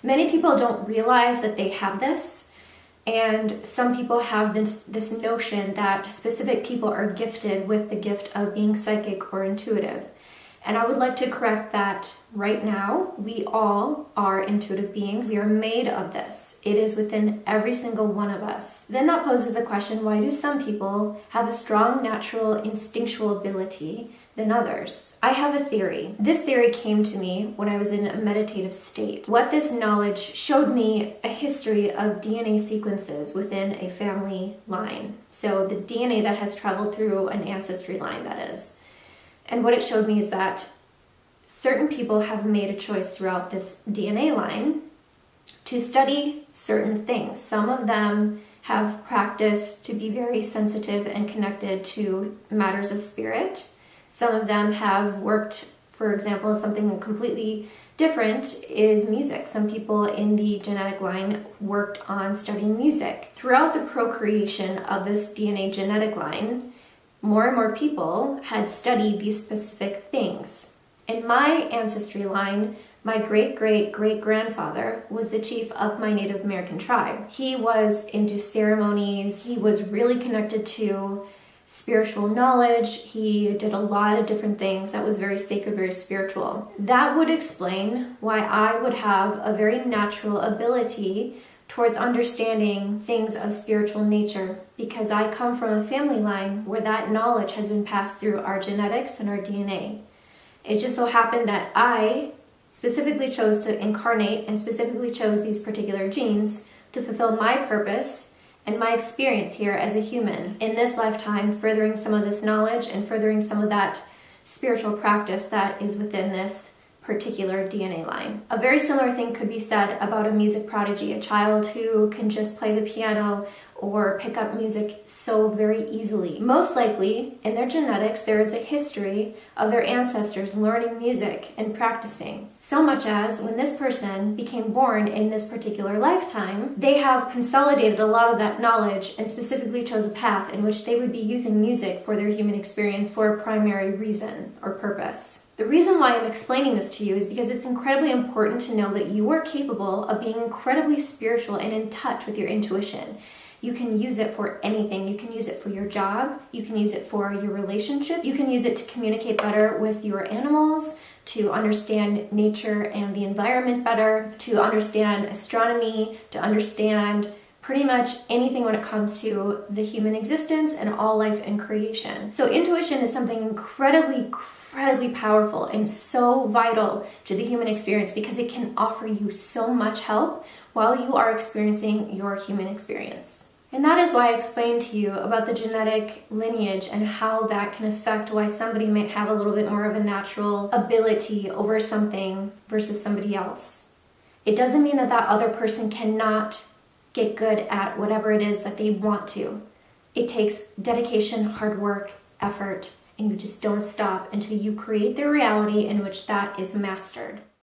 Many people don't realize that they have this, and some people have this notion that specific people are gifted with the gift of being psychic or intuitive. And I would like to correct that right now. We all are intuitive beings. We are made of this. It is within every single one of us. Then that poses the question, why do some people have a strong natural instinctual ability than others? I have a theory. This theory came to me when I was in a meditative state. What this knowledge showed me a history of DNA sequences within a family line. So the DNA that has traveled through an ancestry line, that is. And what it showed me is that certain people have made a choice throughout this DNA line to study certain things. Some of them have practiced to be very sensitive and connected to matters of spirit. Some of them have worked, for example, something completely different is music. Some people in the genetic line worked on studying music. Throughout the procreation of this DNA genetic line, more and more people had studied these specific things. In my ancestry line, my great-great-great-grandfather was the chief of my Native American tribe. He was into ceremonies. He was really connected to spiritual knowledge. He did a lot of different things that was very sacred, very spiritual. That would explain why I would have a very natural ability towards understanding things of spiritual nature, because I come from a family line where that knowledge has been passed through our genetics and our DNA. It just so happened that I specifically chose to incarnate and specifically chose these particular genes to fulfill my purpose and my experience here as a human in this lifetime, furthering some of this knowledge and furthering some of that spiritual practice that is within this particular DNA line. A very similar thing could be said about a music prodigy, a child who can just play the piano or pick up music so very easily. Most likely, in their genetics, there is a history of their ancestors learning music and practicing. So much as when this person became born in this particular lifetime, they have consolidated a lot of that knowledge and specifically chose a path in which they would be using music for their human experience for a primary reason or purpose. The reason why I'm explaining this to you is because it's incredibly important to know that you are capable of being incredibly spiritual and in touch with your intuition. You can use it for anything. You can use it for your job. You can use it for your relationships. You can use it to communicate better with your animals, to understand nature and the environment better, to understand astronomy, to understand pretty much anything when it comes to the human existence and all life and creation. So intuition is something incredibly powerful and so vital to the human experience because it can offer you so much help while you are experiencing your human experience. And that is why I explained to you about the genetic lineage and how that can affect why somebody might have a little bit more of a natural ability over something versus somebody else. It doesn't mean that that other person cannot get good at whatever it is that they want to. It takes dedication, hard work, effort, and you just don't stop until you create the reality in which that is mastered.